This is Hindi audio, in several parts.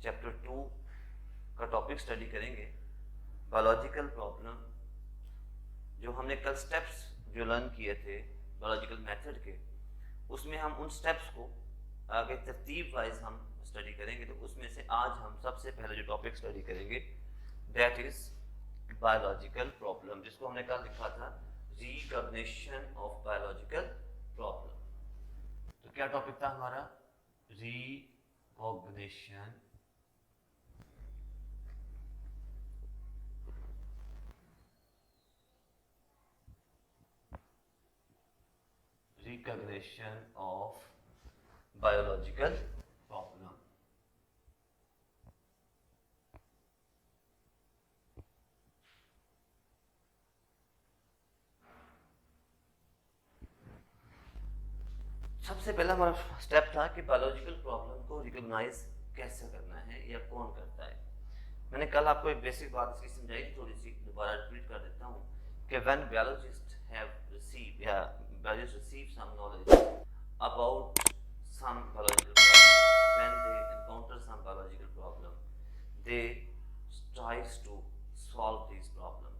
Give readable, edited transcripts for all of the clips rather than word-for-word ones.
चैप्टर 2 का टॉपिक स्टडी करेंगे, बायोलॉजिकल प्रॉब्लम। जो हमने कल स्टेप्स जो लर्न किए थे बायोलॉजिकल मेथड के, उसमें हम उन स्टेप्स को आगे तरतीब वाइज हम स्टडी करेंगे। तो उसमें से आज हम सबसे पहले जो टॉपिक स्टडी करेंगे दैट इज बायोलॉजिकल प्रॉब्लम, जिसको हमने कल लिखा था रिकॉग्निशन ऑफ बायोलॉजिकल प्रॉब्लम। तो क्या टॉपिक था हमारा? Recognition of biological problem. सबसे पहला हमारा स्टेप था कि बायोलॉजिकल प्रॉब्लम को रिकॉग्नाइज कैसे करना है या कौन करता है। मैंने कल आपको एक बेसिक बात इसकी समझाई थी, थोड़ी सी दोबारा रिपीट कर देता हूँ कि व्हेन biologists have received या biologists receive some knowledge about some biological problem, when they encounter some biological problem, they tries to solve these problems.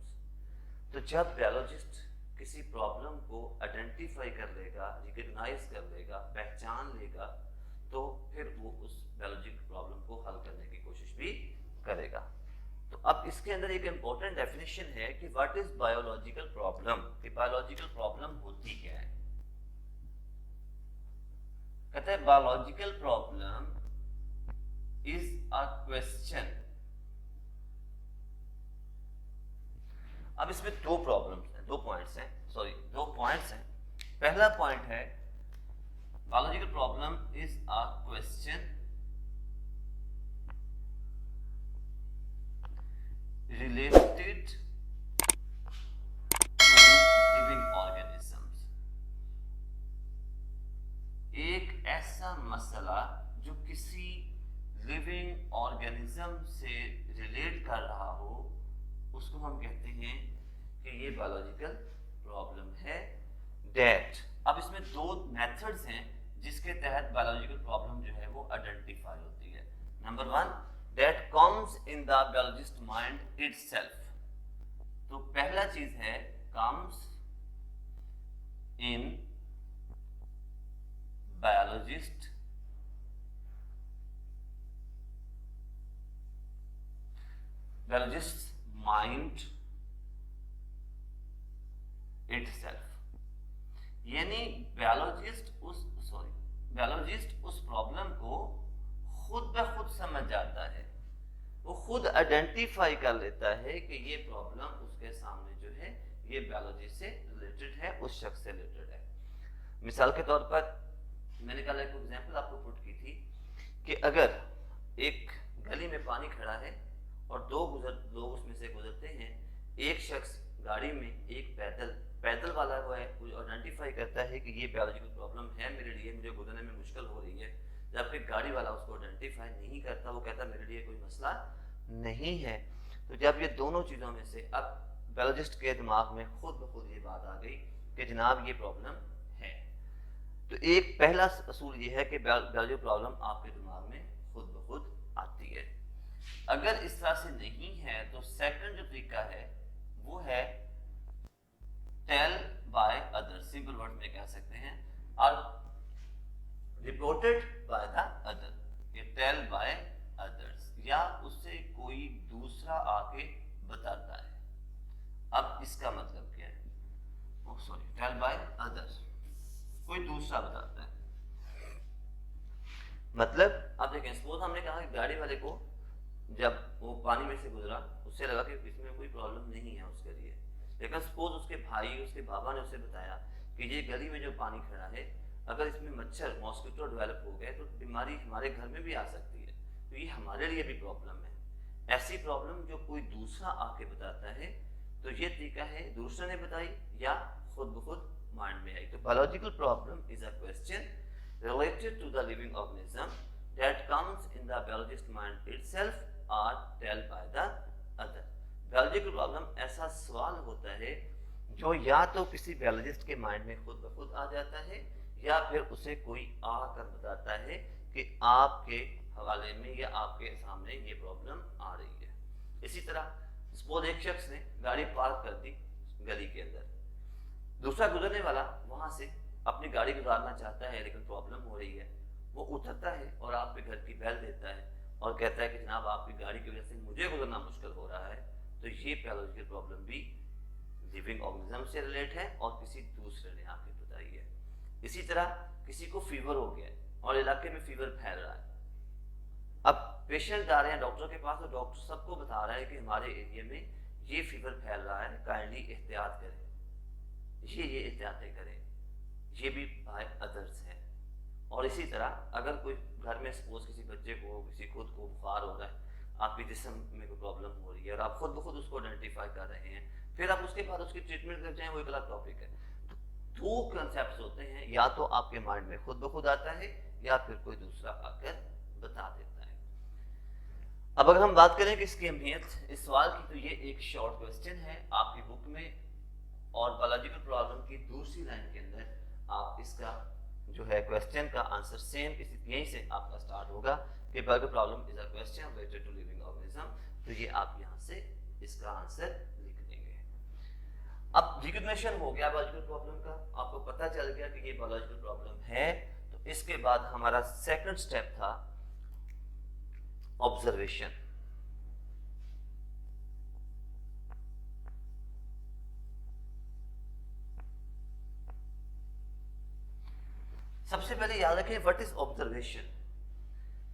तो जब biologist किसी प्रॉब्लम को आइडेंटिफाई कर लेगा, रिकॉग्नाइज कर लेगा, पहचान लेगा, तो फिर वो उस बायोलॉजिकल प्रॉब्लम को हल करने की कोशिश भी करेगा। तो अब इसके अंदर एक इंपॉर्टेंट डेफिनेशन है कि व्हाट इज बायोलॉजिकल प्रॉब्लम, कि बायोलॉजिकल प्रॉब्लम होती क्या है। कहते हैं biological problem is a question. अब इसमें दो प्रॉब्लम्स हैं, दो पॉइंट्स हैं। पहला पॉइंट है biological problem is a question related to living organisms। एक ऐसा मसला जो किसी लिविंग ऑर्गेनिज्म से रिलेट कर रहा हो, उसको हम कहते हैं कि ये बायोलॉजिकल प्रॉब्लम है। डेट अब इसमें दो मेथड्स हैं जिसके तहत बायोलॉजिकल प्रॉब्लम जो है वो आइडेंटिफाई होती है। Number one, that comes in the biologist mind itself। तो पहला चीज है comes in biologist mind itself। यानी बायोलॉजिस्ट उस प्रॉब्लम को खुद ब खुद समझ जाता है, वो खुद आइडेंटिफाई कर लेता है कि ये प्रॉब्लम उसके सामने जो है ये बायोलॉजी से रिलेटेड है, उस शख्स से रिलेटेड है। मिसाल के तौर पर मैंने कल एक एग्जांपल आपको पुट की थी कि अगर एक गली में पानी खड़ा है और दो लोग उसमें से गुजरते हैं, एक शख्स गाड़ी में, एक पैदल वाला वो है, वो आइडेंटिफाई करता है कि ये बायोलॉजिकल प्रॉब्लम है मेरे लिए, मुझे गुजरने में मुश्किल हो रही है, जबकि गाड़ी वाला उसको आइडेंटिफाई नहीं करता, वो कहता मेरे लिए कोई मसला नहीं है। तो जब ये दोनों चीज़ों में से अब बायोलॉजिस्ट के दिमाग में खुद ब खुद ये बात आ गई कि जनाब ये प्रॉब्लम है, तो एक पहला असूल ये है कि बायोलॉजिकल प्रॉब्लम आपके दिमाग में खुद ब खुद आती है। अगर इस तरह से नहीं है तो सेकंड जो तरीका है वो है tell by other. Simple word में कह सकते हैं और रिपोर्टेड बाय द अदर, ये टेल बाय अदर्स, या उससे कोई दूसरा आके बताता है। अब इसका मतलब क्या है? टेल बाय अदर्स, कोई दूसरा बताता है। मतलब आप देखें, सपोज हमने कहा कि गाड़ी वाले को जब वो पानी में से गुजरा उससे लगा कि इसमें कोई प्रॉब्लम नहीं है उसके लिए, लेकिन सपोज उसके भाई, उसके बाबा ने उसे बताया कि ये गली में जो पानी खड़ा है, अगर इसमें मच्छर मॉस्किटो डेवलप हो गए तो बीमारी हमारे घर में भी आ सकती है, तो ये हमारे लिए भी प्रॉब्लम है। ऐसी प्रॉब्लम जो कोई दूसरा आके बताता है, तो ये तरीका है दूसरे ने बताई या खुद ब खुद माइंड में आई। तो biological problem is a question related to the living organism that comes in the biologist mind itself और tell by the other. Biological problem ऐसा सवाल होता है जो या तो किसी बायोलॉजिस्ट के माइंड में खुद ब खुद आ जाता है या फिर उसे कोई आकर बताता है कि आपके हवाले में या आपके सामने ये प्रॉब्लम आ रही है। इसी तरह सपोज एक शख्स ने गाड़ी पार्क कर दी गली के अंदर, दूसरा गुजरने वाला वहां से अपनी गाड़ी गुजारना चाहता है लेकिन प्रॉब्लम हो रही है, वो उतरता है और आपके घर की बेल देता है और कहता है कि जनाब आपकी गाड़ी की वजह से मुझे गुजरना मुश्किल हो रहा है, तो ये पैथोलॉजिकल प्रॉब्लम भी लिविंग ऑर्गेनिज्म से रिलेट है और किसी दूसरे ने आके बताई है। इसी तरह किसी को फीवर हो गया और इलाके में फीवर फैल रहा है, अब पेशेंट आ रहे हैं डॉक्टर के पास और डॉक्टर सबको बता रहा है कि हमारे एरिया में ये फीवर फैल रहा है, काइंडली एहतियात करें, ये एहतियातें करें, ये भी बाय अदर्स है। और इसी तरह अगर कोई घर में सपोज किसी बच्चे को किसी खुद को बुखार हो रहा है, आपके जिस्म में कोई प्रॉब्लम हो रही है और आप खुद ब खुद उसको आइडेंटिफाई कर रहे हैं, फिर आप उसके बाद उसकी ट्रीटमेंट कर जाएं, वो एक अलग टॉपिक है। दो कंसेप्ट होते हैं, या तो आपके माइंड में खुद ब खुद आता है या फिर कोई दूसरा आकर बता देता है। अब अगर हम बात करें कि इसकी अहमियत इस सवाल की, तो ये एक शॉर्ट क्वेश्चन है आपकी बुक में और बायोलॉजिकल प्रॉब्लम की दूसरी लाइन के अंदर आप इसका जो है क्वेश्चन का आंसर सेम यहीं से आपका स्टार्ट होगा कि biological problem is a question related to living organism, तो ये आप यहाँ से इसका आंसर लिख देंगे। अब रिकॉग्निशन हो गया बायोलॉजिकल प्रॉब्लम का, आपको पता चल गया कि ये बायोलॉजिकल प्रॉब्लम है, तो इसके बाद हमारा सेकंड स्टेप था ऑब्जर्वेशन। सबसे पहले याद रखें व्हाट इज ऑब्जर्वेशन।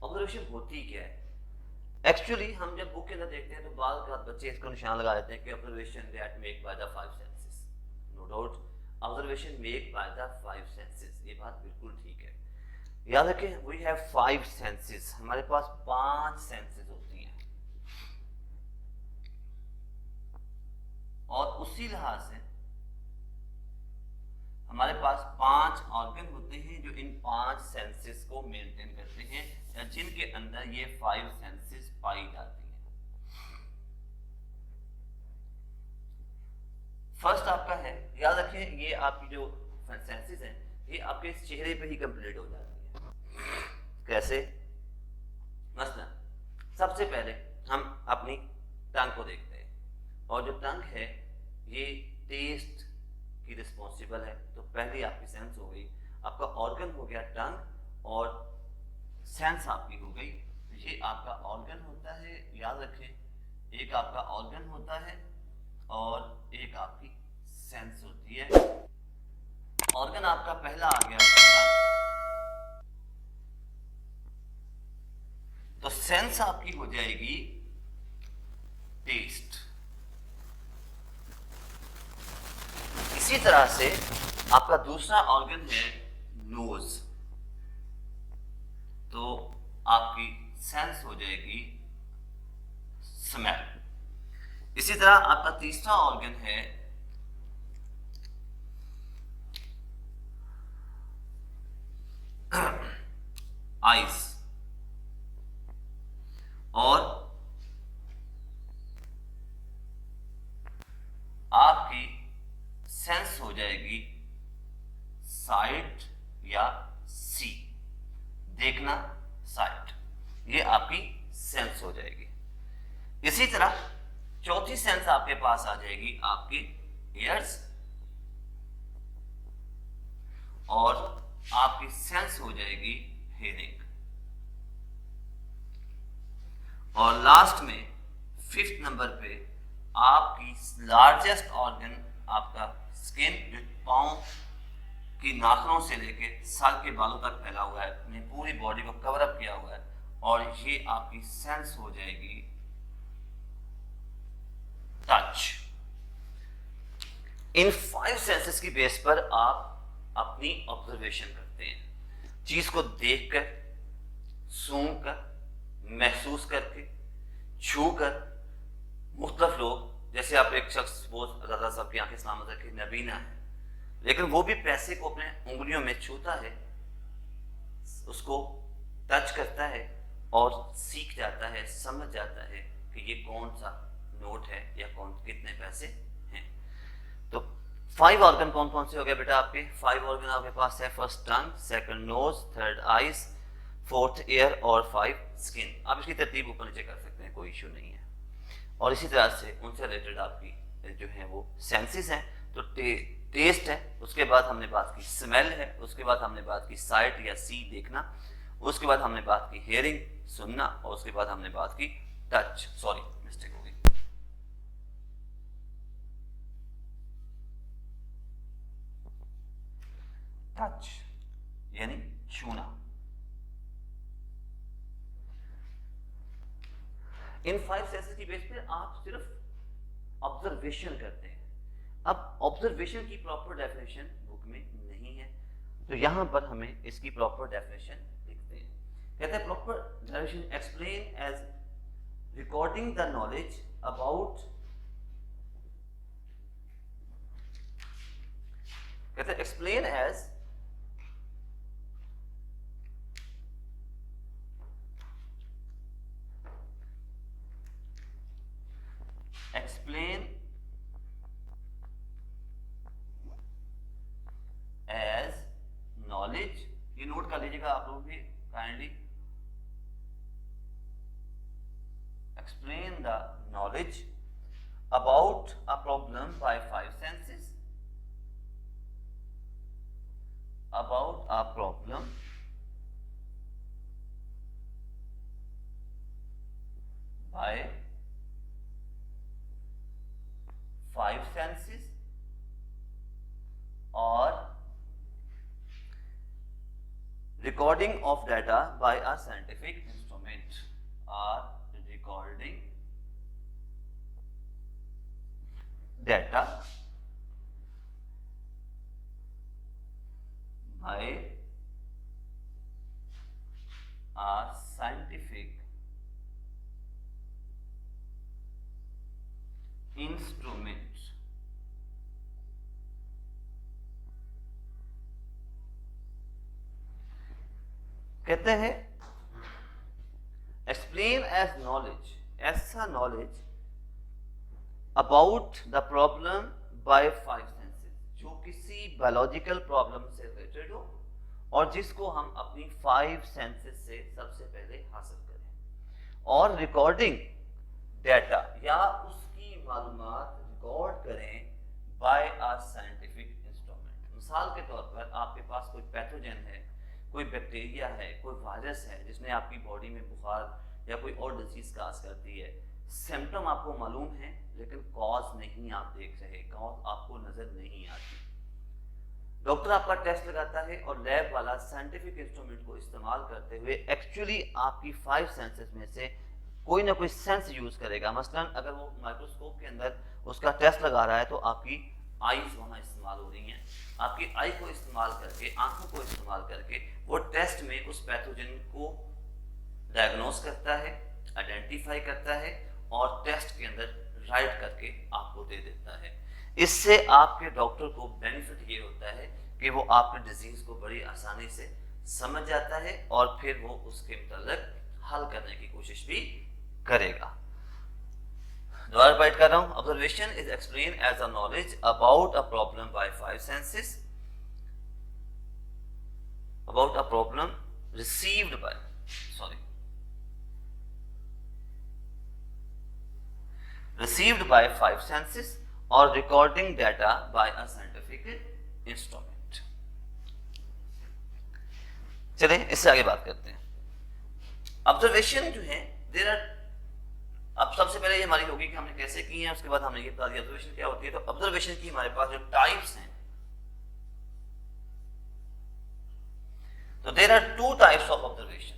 ऑब्जर्वेशन होती क्या है? एक्चुअली हम जब बुक के अंदर देखते हैं तो बाल का बच्चे इसको निशान लगा देते हैं कि observation that make by the five senses. No doubt observation make by the five senses, ये बात बिल्कुल ठीक है। याद रखें वी हैव फाइव सेंसेस, हमारे पास 5 सेंसेस होती हैं और उसी लिहाज से हमारे पास 5 ऑर्गन होते हैं जो इन 5 सेंसेस को मेंटेन करते हैं या जिनके अंदर ये 5 सेंसेस पाई जाती हैं। फर्स्ट आपका है, याद रखें ये आपकी जो सेंसेस हैं ये आपके चेहरे पे ही कंप्लीट हो जाती है। कैसे? मसलन सबसे पहले हम अपनी टंग को देखते हैं और जो टंग है ये टेस्ट की रिस्पॉन्सिबल है, तो पहली आपकी सेंस हो गई, आपका ऑर्गन हो गया टंग और सेंस आपकी हो गई। ये आपका ऑर्गन होता है, याद रखें एक आपका ऑर्गन होता है और एक आपकी सेंस होती है। ऑर्गन आपका पहला आ गया टंग, तो सेंस आपकी हो जाएगी टेस्ट। इसी तरह से आपका दूसरा ऑर्गन है नोज, तो आपकी सेंस हो जाएगी स्मेल। इसी तरह आपका तीसरा ऑर्गन है आइज और आपकी सेंस हो जाएगी साइट या सी, देखना साइट, ये आपकी सेंस हो जाएगी। इसी तरह चौथी सेंस आपके पास आ जाएगी आपकी ईयर्स और आपकी सेंस हो जाएगी हियरिंग। और लास्ट में 5th नंबर पे आपकी लार्जेस्ट ऑर्गन आपका स्किन, जो पांव की नाखूनों से लेके सर के बालों तक फैला हुआ है, अपनी पूरी बॉडी को कवर अप किया हुआ है, और ये आपकी सेंस हो जाएगी टच। इन 5 सेंसेस की बेस पर आप अपनी ऑब्जर्वेशन करते हैं, चीज को देखकर, सूंघकर, महसूस करके, छू कर। मुख्तलिफ लोग, जैसे आप एक शख्स सपोज अल्लाह साहब की आंखें सलामत रखे नबीना है, लेकिन वो भी पैसे को अपने उंगलियों में छूता है, उसको टच करता है और सीख जाता है, समझ जाता है कि ये कौन सा नोट है या कौन कितने पैसे हैं। तो 5 ऑर्गन कौन कौन से हो गए बेटा आपके? 5 ऑर्गन आपके पास है, first tongue, second nose, third eyes, 4th ear और 5 स्किन। आप इसकी तरतीब ऊपर नीचे कर सकते हैं, कोई इशू नहीं है। और इसी तरह से उनसे रिलेटेड आपकी जो है वो सेंसेस हैं, तो टेस्ट है, उसके बाद हमने बात की स्मेल है, उसके बाद हमने बात की साइट या सी देखना, उसके बाद हमने बात की हेयरिंग सुनना, और उसके बाद हमने बात की टच, सॉरी मिस्टेक हो गई, टच यानी छूना। इन 5 सेंसेस की बेस पे आप सिर्फ ऑब्जर्वेशन करते हैं। अब ऑब्जर्वेशन की प्रॉपर डेफिनेशन बुक में नहीं है, तो यहां पर हमें इसकी प्रॉपर डेफिनेशन लिखते हैं। कहते हैं proper definition explain as recording the knowledge about, कहते हैं explain as explain as knowledge, ये नोट कर लीजिएगा आप लोग भी kindly, explain the knowledge about a problem by 5 senses, about a problem by 5 senses or recording of data by a scientific instrument, or recording data by a scientific instrument। कहते हैं एक्सप्लेन एज नॉलेज, ऐसा knowledge about the problem by 5 senses, जो किसी बायोलॉजिकल प्रॉब्लम से रिलेटेड हो और जिसको हम अपनी 5 सेंसेस से सबसे पहले हासिल करें, और रिकॉर्डिंग डेटा या उसकी मालूमात रिकॉर्ड करें बाय अ साइंटिफिक इंस्ट्रूमेंट। मिसाल के तौर पर आपके पास कोई पैथोजन है, कोई बैक्टीरिया है, कोई वायरस है जिसने आपकी बॉडी में बुखार या कोई और डिजीज काज करती है, सिम्टम आपको मालूम है लेकिन कॉज नहीं आप देख रहे, कॉज आपको नजर नहीं आती। डॉक्टर आपका टेस्ट लगाता है और लैब वाला साइंटिफिक इंस्ट्रूमेंट को इस्तेमाल करते हुए एक्चुअली आपकी 5 सेंसेस में से कोई ना कोई सेंस यूज करेगा। मसलन अगर वो माइक्रोस्कोप के अंदर उसका टेस्ट लगा रहा है तो आपकी आईज वहां इस्तेमाल हो रही हैं, आपकी आई को इस्तेमाल करके, आंखों को इस्तेमाल करके वो टेस्ट में उस पैथोजन को डायग्नोस करता है, आइडेंटिफाई करता है और टेस्ट के अंदर राइट करके आपको दे देता है। इससे आपके डॉक्टर को बेनिफिट ये होता है कि वो आपके डिजीज को बड़ी आसानी से समझ जाता है और फिर वो उसके मुताबिक हल करने की कोशिश भी करेगा। दोबारा रिपीट कर रहा हूं, observation is explain as a knowledge about a problem by 5 senses, about a problem received by, received by 5 senses or recording data by a scientific instrument। चलिए इससे आगे बात करते हैं। ऑब्जर्वेशन जो है देयर आर, अब सबसे पहले ये हमारी होगी कि हमने कैसे की है, उसके बाद हमने ये बता दिया ऑब्जर्वेशन क्या होती है। तो ऑब्जर्वेशन की हमारे पास जो टाइप्स हैं, तो there are 2 types of observation.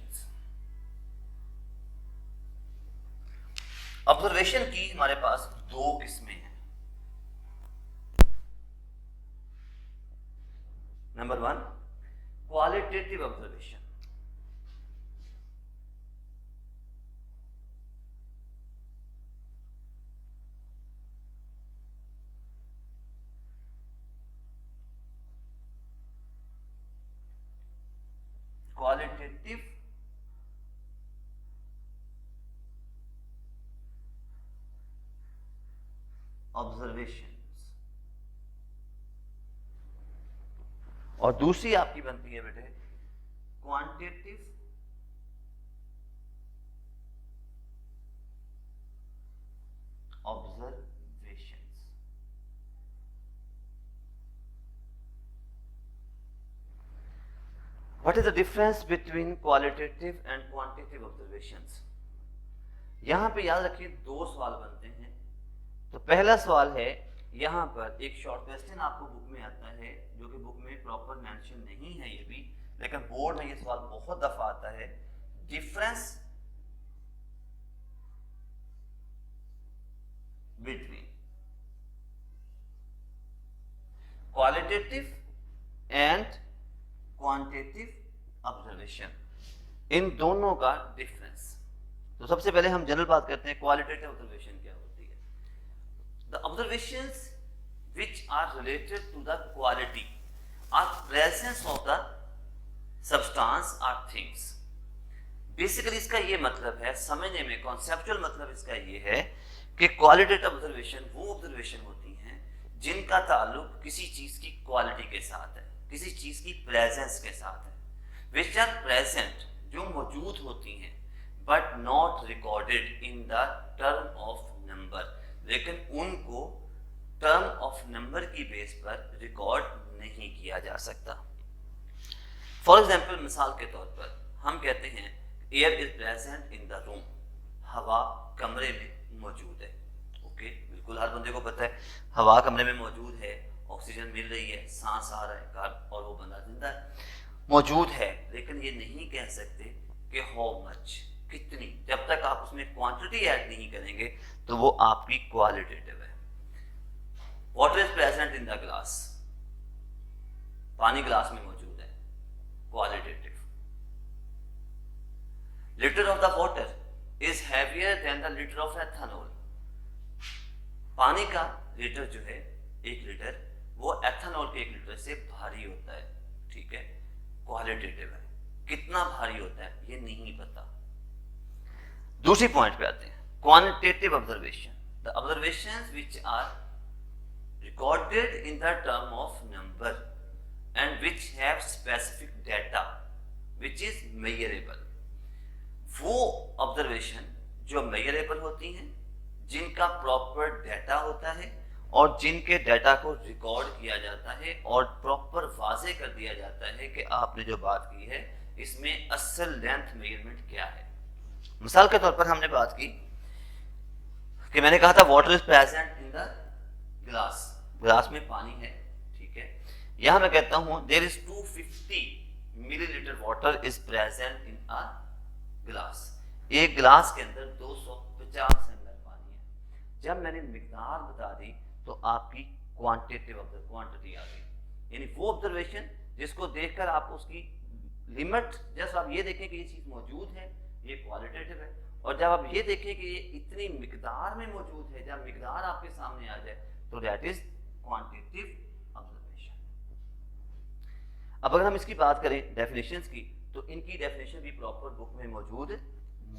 Observation की हमारे पास 2 किस्में हैं। Number 1 qualitative observation, qualitative observations, और दूसरी आपकी बनती है बेटे quantitative what is the difference between qualitative and quantitative observations? यहां पे याद रखिए दो सवाल बनते हैं। तो पहला सवाल है, यहां पर एक शॉर्ट क्वेश्चन आपको बुक में आता है, जो कि बुक में प्रॉपर मेंशन नहीं है ये भी, लेकिन बोर्ड में ये सवाल बहुत दफा आता है। Difference between qualitative and quantitative observation, इन दोनों का डिफरेंस। तो सबसे पहले हम जनरल बात करते हैं, क्वालिटेटिव ऑब्जर्वेशन क्या होती है? The observations which are related to the quality or presence of the substance or things। Basically इसका ये मतलब है, समझने में कॉन्सेप्चुअल मतलब इसका ये है कि क्वालिटेटिव ऑब्जर्वेशन वो ऑब्जर्वेशन होती हैं जिनका ताल्लुक किसी चीज की क्वालिटी के साथ है, किसी चीज की प्रेजेंस के साथ है। विच आर प्रेजेंट, जो मौजूद होती हैं, but not recorded in the term of number, लेकिन उनको टर्म ऑफ नंबर की बेस पर रिकॉर्ड नहीं किया जा सकता। फॉर एग्जाम्पल, मिसाल के तौर पर हम कहते हैं air is present in the room, हवा कमरे में मौजूद है। ओके, बिल्कुल हर बंदे को पता है हवा कमरे में मौजूद है, ऑक्सीजन मिल रही है, सांस आ रहा है कार्बन, और वो बंदा जिंदा है, मौजूद है। लेकिन ये नहीं कह सकते कि हाउ मच, कितनी, जब तक आप उसमें क्वांटिटी ऐड नहीं करेंगे तो वो आपकी क्वालिटेटिव है। Water is present in the glass, पानी ग्लास में मौजूद है, qualitative. Litre of the water is heavier than the litre of ethanol, पानी का लीटर जो है, 1 लीटर, वो एथेनॉल के 1 लीटर से भारी होता है। ठीक है, क्वालिटेटिव है। कितना भारी होता है ये नहीं पता। दूसरी पॉइंट पे आते हैं, quantitative observation, the observations which are recorded in the term of number and which have specific data which is measurable। वो ऑब्जर्वेशन जो मेजरेबल होती हैं, जिनका प्रॉपर डाटा होता है और जिनके डाटा को रिकॉर्ड किया जाता है और प्रॉपर वाजे कर दिया जाता है कि आपने जो बात की है इसमें असल लेंथ मेजरमेंट क्या है। मिसाल के तौर पर हमने बात की कि मैंने कहा था water is present in the glass, glass में पानी है। ठीक है, यहां मैं कहता हूं there is 250 millilitre water is present in a glass, एक ग्लास के अंदर 250 ml पानी है। जब मैंने मिकदार बता दी तो आपकी क्वांटिटेटिव क्वांटिटी आ गई, यानी वो ऑब्जर्वेशन जिसको देखकर आप उसकी लिमिट, जस्ट आप ये देखें कि ये चीज मौजूद है, ये क्वालिटेटिव है। और जब आप ये देखें कि ये इतनी मिकदार में मौजूद है, जब मिकदार आपके सामने आ जाए तो दैट इज क्वांटिटेटिव ऑब्जर्वेशन। अब अगर हम इसकी बात करें डेफिनेशंस की, तो इनकी डेफिनेशन भी प्रॉपर बुक में मौजूद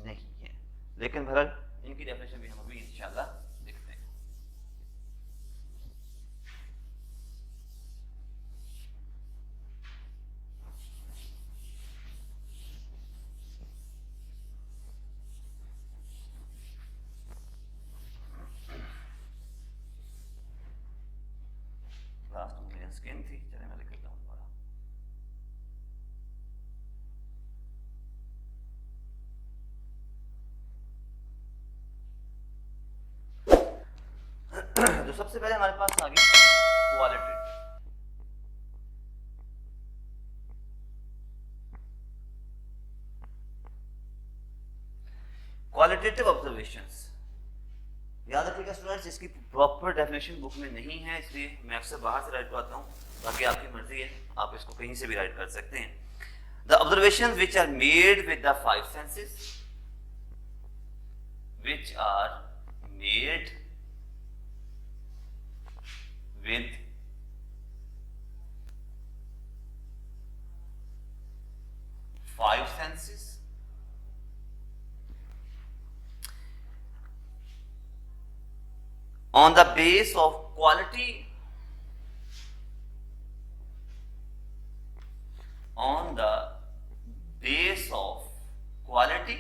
नहीं है, लेकिन बहरहाल इनकी डेफिनेशन भी हम अभी इंशाल्लाह देखते हैं। लास्ट में स्किन थी, चले मैं लिख लेता हूं दोबारा। तो सबसे पहले हमारे पास आ गई क्वालिटेटिव। क्वालिटेटिव ऑब्जर्वेशंस, याद रखिएगा स्टूडेंट्स, इसकी प्रॉपर डेफिनेशन बुक में नहीं है, इसलिए मैं अक्सर बाहर से राइट करता हूँ, बाकी आपकी मर्जी है, आप इसको कहीं से भी राइट कर सकते हैं। The observations which are made with the 5 senses, which are made with 5 senses on the base of quality, on the base of quality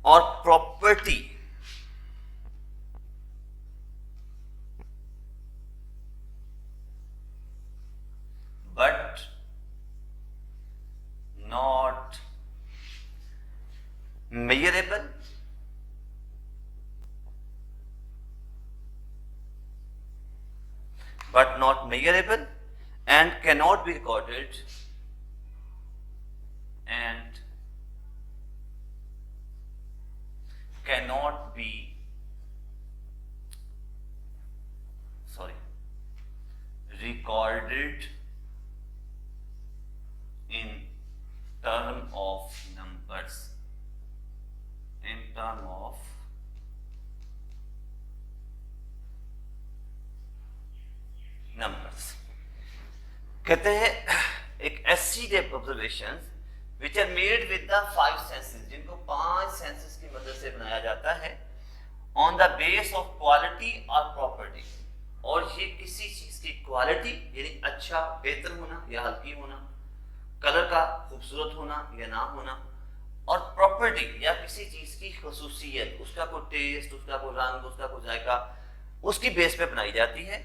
और property measurable but not measurable and cannot be recorded and cannot be recorded in term of numbers, in term of numbers। कहते हैं एक ऐसी type observation which are made with the 5 senses, जिनको 5 सेंसेस की मदद से बनाया जाता है on the base of quality और प्रॉपर्टी, और ये किसी चीज की क्वालिटी यानी अच्छा बेहतर होना या हल्की होना, कलर का खूबसूरत होना या ना होना, और प्रॉपर्टी या किसी चीज की खसूसियत, उसका कोई टेस्ट, उसका कोई रंग, उसका कोई जायका, उसकी बेस पे बनाई जाती है,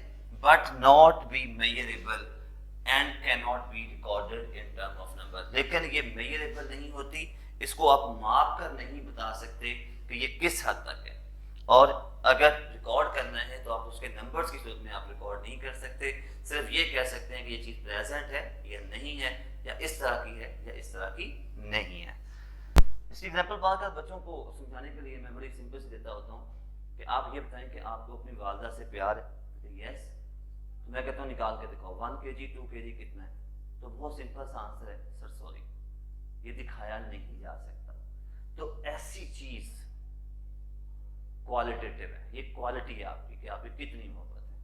but not be measurable and can not be recorded in term of number. लेकिन ये मेजरेबल नहीं होती, इसको आप माप कर नहीं बता सकते कि ये किस हद तक है, और अगर रिकॉर्ड करना है तो आप उसके नंबर्स की सूरत में आप रिकॉर्ड नहीं कर सकते, सिर्फ ये कह सकते हैं कि ये चीज प्रेजेंट है या नहीं है, या इस तरह की है या इस तरह की नहीं है। इसकी एग्जांपल बात कर बच्चों को समझाने के लिए मैं बड़ी सिंपल से देता होता हूँ कि आप ये बताएं कि आपको अपनी वालदा से प्यार है, यस, तो मैं कहता हूँ निकाल के दिखाओ 1 kg 2 kg कितना है, तो बहुत सिंपल सा आंसर है सर सॉरी, ये दिखाया नहीं जा सकता। तो ऐसी चीज क्वालिटेटिव है, ये क्वालिटी है आपकी कि आपकी कितनी मोहब्बत है।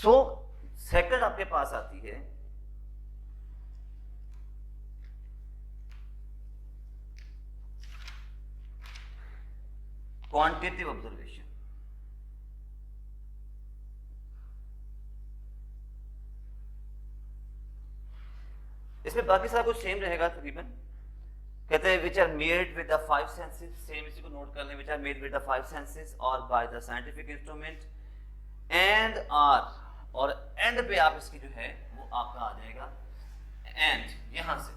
सो सेकंड आपके पास आती है क्वांटिटेटिव ऑब्जर्वेशन। इसमें बाकी सारा कुछ सेम रहेगा तकरीबन। कहते हैं which are made with the 5 senses, same इसी को नोट कर लें, which are made with the 5 senses और by the scientific instrument and are, और एंड पे आप इसकी जो है वो आपका आ जाएगा एंड, यहां से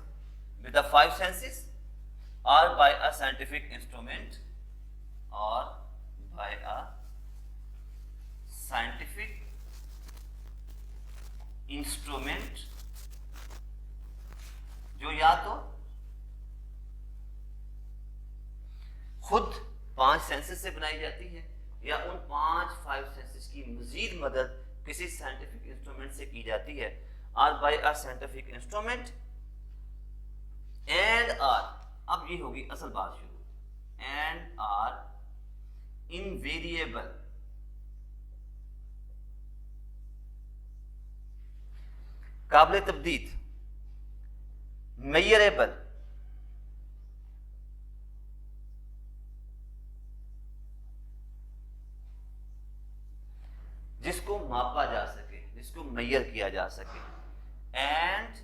विद द 5 सेंसेस और बाय अ साइंटिफिक इंस्ट्रूमेंट और बाय अ साइंटिफिक इंस्ट्रूमेंट, जो या तो खुद 5 सेंसेस से बनाई जाती है या उन 5 सेंसेस की मजीद मदद किसी साइंटिफिक इंस्ट्रूमेंट से की जाती है, और by a scientific instrument and are, अब ये होगी असल बात शुरू, एंड आर इनवेरिएबल, काबिल तब्दील, मेजरेबल, जिसको मापा जा सके, जिसको मेजर किया जा सके, and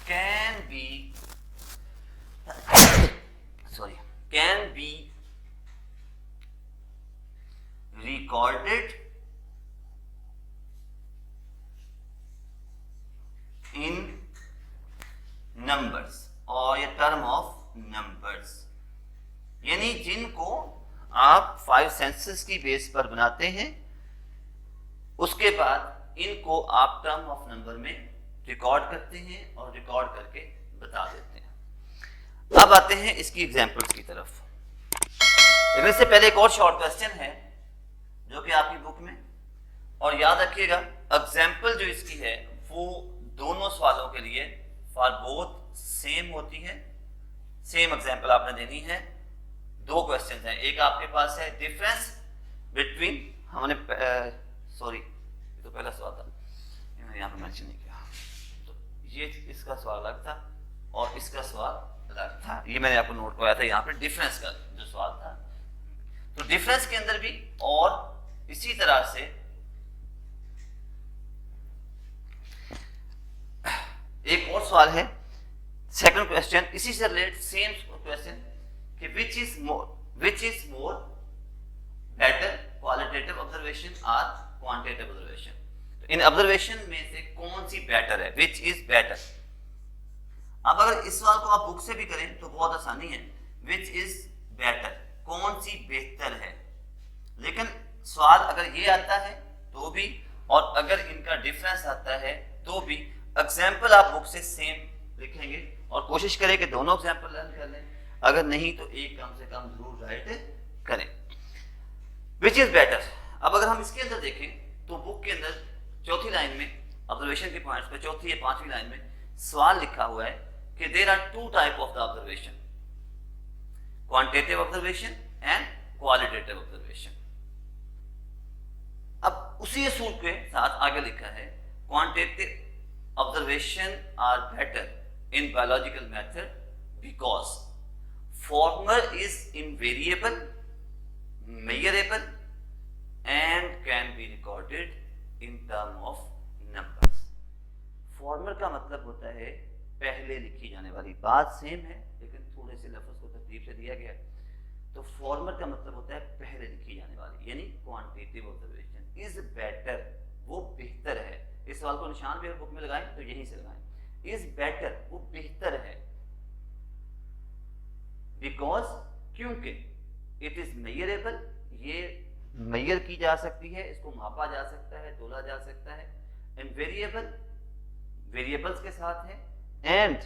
can B can be recorded in numbers और ये टर्म ऑफ नंबर्स, यानी जिनको आप 5 सेंसेस की बेस पर बनाते हैं, उसके बाद इनको आप टर्म ऑफ नंबर में रिकॉर्ड करते हैं और रिकॉर्ड करके बता देते हैं। अब आते हैं इसकी एग्जांपल्स की तरफ। लेकिन इससे पहले एक और शॉर्ट क्वेश्चन है जो कि आपकी बुक में, और याद रखिएगा एग्जाम्पल जो इसकी है वो दोनों सवालों के लिए फॉर बोथ सेम होती है, सेम एग्जाम्पल आपने देनी है। 2 क्वेश्चन हैं, एक आपके पास है डिफरेंस बिटवीन, हमने सॉरी ये तो पहला सवाल था, मैंने यहाँ पे मेंशन नहीं किया, तो ये इसका सवाल अलग था और इसका सवाल अलग था, ये मैंने आपको नोट कराया था यहाँ पे डिफरेंस का जो सवाल था। तो डिफरेंस के अंदर भी और इसी तरह से एक और सवाल है, सेकंड क्वेश्चन इसी से रिलेटेड, सेम क्वेश्चन कि which is more better qualitative observation और क्वांटिटेटिव ऑब्जर्वेशन। तो इन ऑब्जर्वेशन में से कौन सी बेटर है, विच इज बेटर। अब अगर इस सवाल को आप बुक से भी करें तो बहुत आसानी है, विच इज बेटर, कौन सी बेहतर है। लेकिन सवाल अगर ये आता है तो भी, और अगर इनका डिफरेंस आता है तो भी, एग्जाम्पल आप बुक से सेम लिखेंगे और कोशिश करें कि दोनों एग्जाम्पल लर्न कर लें, अगर नहीं तो एक कम से कम जरूर राइट करें। विच इज बेटर, अब अगर हम इसके अंदर देखें तो बुक के अंदर चौथी लाइन में ऑब्जर्वेशन के पॉइंट्स पे चौथी या पांचवी लाइन में सवाल लिखा हुआ है कि there are two type of the observation, quantitative observation and qualitative observation. अब उसी असूल के साथ आगे लिखा है quantitative observation are better in biological method because former is invariable, measurable and can be recorded in term of numbers। फॉर्मर का मतलब होता है पहले लिखी जाने वाली, बात सेम है लेकिन थोड़े से लफ्ज को तरतीब से दिया गया। तो फॉर्मर का मतलब होता है पहले लिखी जाने वाली, यानी क्वांटिटेटिव ऑब्जर्वेशन इज बेटर, वो बेहतर है। इस सवाल को निशान भी अगर बुक में लगाएं तो यहीं से लगाएं, इज बेटर, वो बेहतर है। बिकॉज, क्योंकि इट इज मेजरेबल, ये मेजर की जा सकती है, इसको मापा जा सकता है, तोला जा सकता है। एंड वेरिएबल, वेरिएबल्स के साथ है। And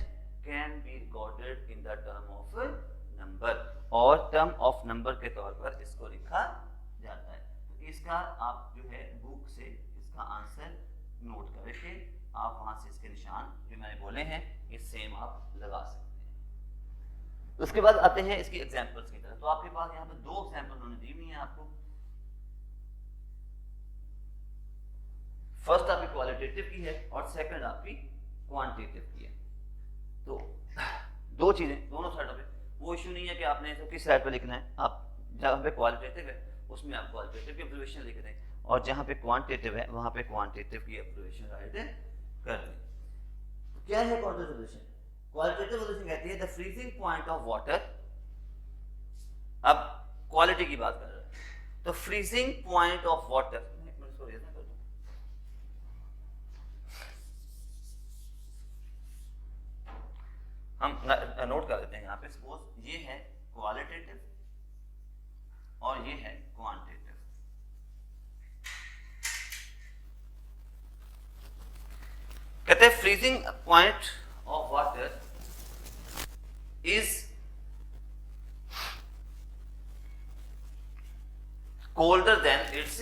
can be recorded in the term of number, और टर्म ऑफ नंबर के तौर पर इसको लिखा जाता है। तो इसका आप जो है बुक से इसका आंसर नोट करके आप वहां से इसके निशान जो मैंने बोले हैं ये सेम आप लगा सकते हैं। उसके बाद आते हैं इसकी एग्जांपल्स की तरफ। तो आपके पास यहाँ पे दो एग्जांपल उन्होंने दी हुई हैं आपको। फर्स्ट आपकी क्वालिटेटिव की है और सेकंड आपकी क्वांटिटेटिव की है। तो दो चीजें दोनों साइडों पे, वो इशू नहीं है कि आपने इसको किस साइड पे लिखना है। आप जहाँ पे क्वालिटेटिव है उसमें आप क्वालिटेटिव की ऑब्जर्वेशन लिख दें, और जहाँ पे क्वांटिटेटिव है वहां पे क्वांटिटेटिव की ऑब्जर्वेशन राइट कर दें। क्या है क्वांटिटेटिव ऑब्जर्वेशन? क्वालिटेटिव ऑब्जर्वेशन कहती है the freezing point of water. अब क्वालिटी की बात कर रहे हैं तो फ्रीजिंग पॉइंट ऑफ वाटर, हम नोट कर देते हैं यहाँ पे। सपोज ये है क्वालिटेटिव और ये है क्वांटिटेटिव। कहते हैं freezing point of water is colder than its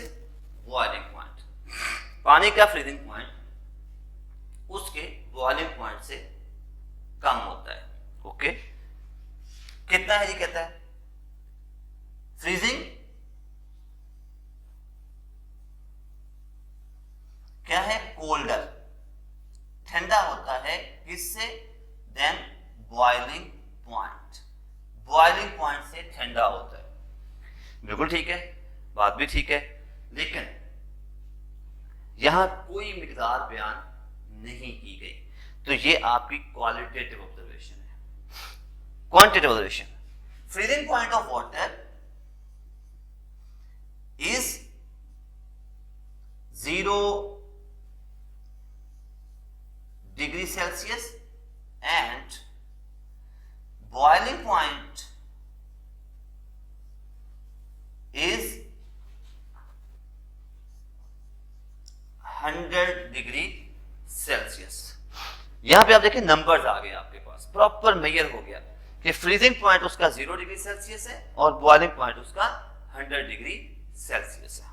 boiling point. पानी का फ्रीजिंग पॉइंट उसके बॉइलिंग पॉइंट से कम होता है। ओके, कितना है जी? कहता है फ्रीजिंग क्या है? कोल्डर, ठंडा होता है किससे? Than boiling point, boiling point से ठंडा होता है। बिल्कुल ठीक है, बात भी ठीक है, लेकिन यहां कोई मिकदार बयान नहीं की गई। तो ये आपकी क्वालिटेटिव ऑब्जर्वेशन है। Quantitative observation, freezing point of water is 0 degree Celsius and boiling point is 100 degree Celsius. यहां पे आप देखिए नंबर्स आ गए आपके पास, प्रॉपर मेजर हो गया कि फ्रीजिंग पॉइंट उसका 0 डिग्री सेल्सियस है और बॉइलिंग पॉइंट उसका 100 डिग्री सेल्सियस है।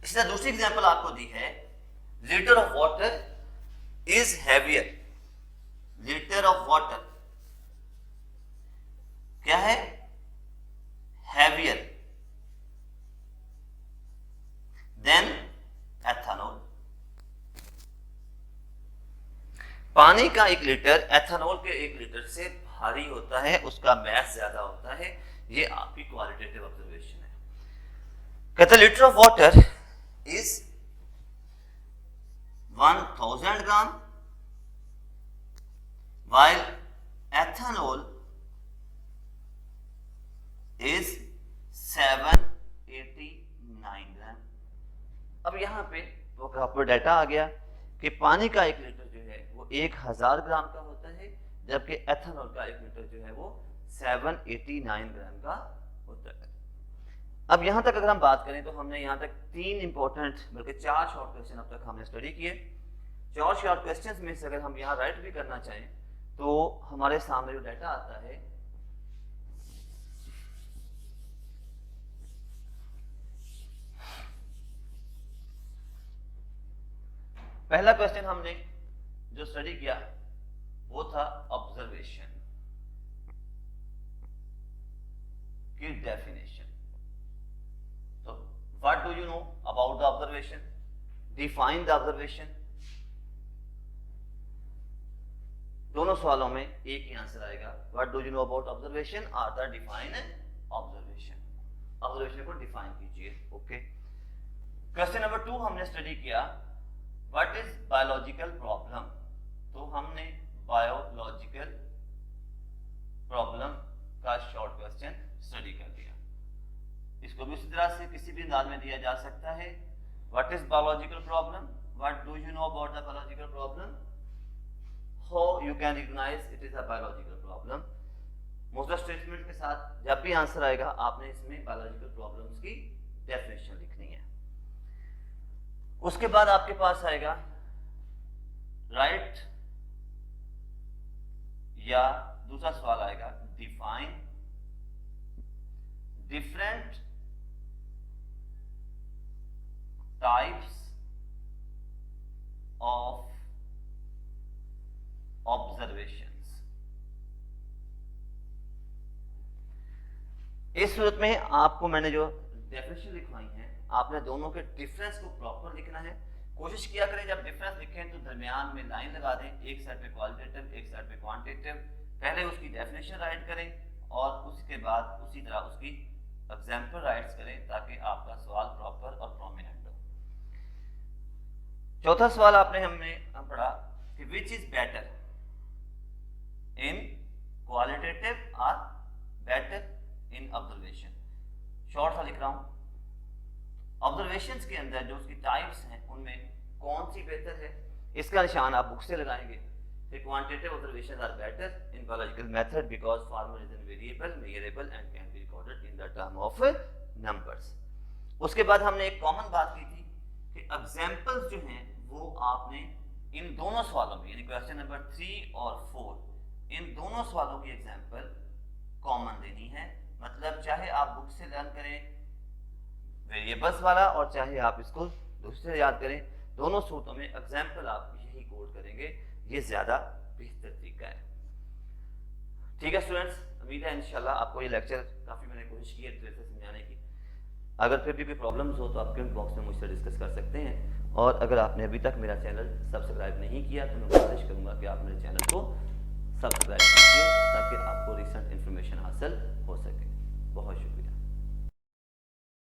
इसने दूसरी एग्जांपल आपको दी है, litre of water is heavier. Litre of water क्या है? Heavier than ethanol. पानी का 1 लीटर एथेनॉल के 1 लीटर से भारी होता है, उसका मैस ज्यादा होता है। ये आपकी क्वालिटेटिव ऑब्जर्वेशन है। कहते litre of water is 1000 gram while ethanol is 789 ग्राम। अब यहां पे वो प्रॉपर डाटा आ गया कि पानी का 1 लीटर जो है वो 1000 ग्राम का होता है, जबकि एथेनॉल का 1 लीटर जो है वो 789 ग्राम का होता है। अब यहां तक अगर हम बात करें तो हमने यहां तक 3 इंपॉर्टेंट बल्कि 4 शॉर्ट क्वेश्चन अब तक हमने स्टडी किए। 4 शॉर्ट क्वेश्चंस में से अगर हम यहां राइट भी करना चाहें तो हमारे सामने जो डाटा आता है पहला क्वेश्चन हमने जो स्टडी किया वो था ऑब्जर्वेशन की डेफिनेशन। तो what do you know about the observation, define the observation. दोनों सवालों में एक ही आंसर आएगा, what do you know about observation और द डिफाइन ऑब्जर्वेशन। ऑब्जर्वेशन को डिफाइन कीजिए। ओके, क्वेश्चन नंबर 2 हमने स्टडी किया व्हाट इज बायोलॉजिकल प्रॉब्लम। तो हमने बायोलॉजिकल प्रॉब्लम का शॉर्ट क्वेश्चन स्टडी कर लिया। इसको भी उसी तरह से किसी भी अंदाज में दिया जा सकता है। What is biological problem, what do you know about the biological problem, how you can recognise it is a biological problem. Most statement के साथ जब भी आंसर आएगा आपने इसमें बायोलॉजिकल प्रॉब्लम्स की डेफिनेशन लिखनी है। उसके बाद आपके पास आएगा राइट या दूसरा सवाल आएगा define different types of observations. इस सूरत में आपको मैंने जो डेफिनेशन लिखवाई है आपने दोनों के डिफरेंस को प्रॉपर लिखना है। कोशिश किया करें जब डिफरेंस लिखें तो दरमियान में लाइन लगा दें, एक साइड पे क्वालिटेटिव एक साइड पे क्वांटिटेटिव। पहले उसकी डेफिनेशन राइट करें और उसके बाद उसी तरह उसकी एग्जांपल राइट्स करें ताकि आपका सवाल प्रॉपर और प्रोमिनेंट हो। चौथा सवाल आपने हम पढ़ा कि which is better in qualitative और बेटर इन ऑब्जर्वेशन। शॉर्ट सा लिख रहा हूं, ऑब्जर्वेशंस के अंदर जो उसकी टाइप्स हैं उनमें कौन सी बेहतर है, इसका निशान आप बुक से लगाएंगे। फिर quantitative observations are better in biological method because former is invariable measurable and can be recorded in the term of numbers. उसके बाद हमने एक कॉमन बात की थी कि एग्जांपल्स जो हैं वो आपने इन दोनों सवालों में यानी क्वेश्चन नंबर 3 और 4 इन दोनों सवालों की एग्जांपल कॉमन देनी है। मतलब चाहे आप बुक से लर्न करें वेरिएबल्स वाला और चाहे आप इसको दूसरे याद करें, दोनों सूत्रों में एग्जाम्पल आप यही कोड करेंगे, ये ज्यादा बेहतर तरीका है। ठीक है स्टूडेंट्स, उम्मीद है इंशाल्लाह आपको ये लेक्चर काफी मैंने कोशिश की है तरह से समझाने की। अगर फिर भी कोई प्रॉब्लम्स हो तो आप कमेंट बॉक्स में मुझसे डिस्कस कर सकते हैं। और अगर आपने अभी तक मेरा चैनल सब्सक्राइब नहीं किया तो मैं कोशिश करूंगा कि आप मेरे चैनल को सब्सक्राइब कीजिए ताकि आपको रिसेंट इन्फॉर्मेशन हासिल हो सके। बहुत शुक्रिया।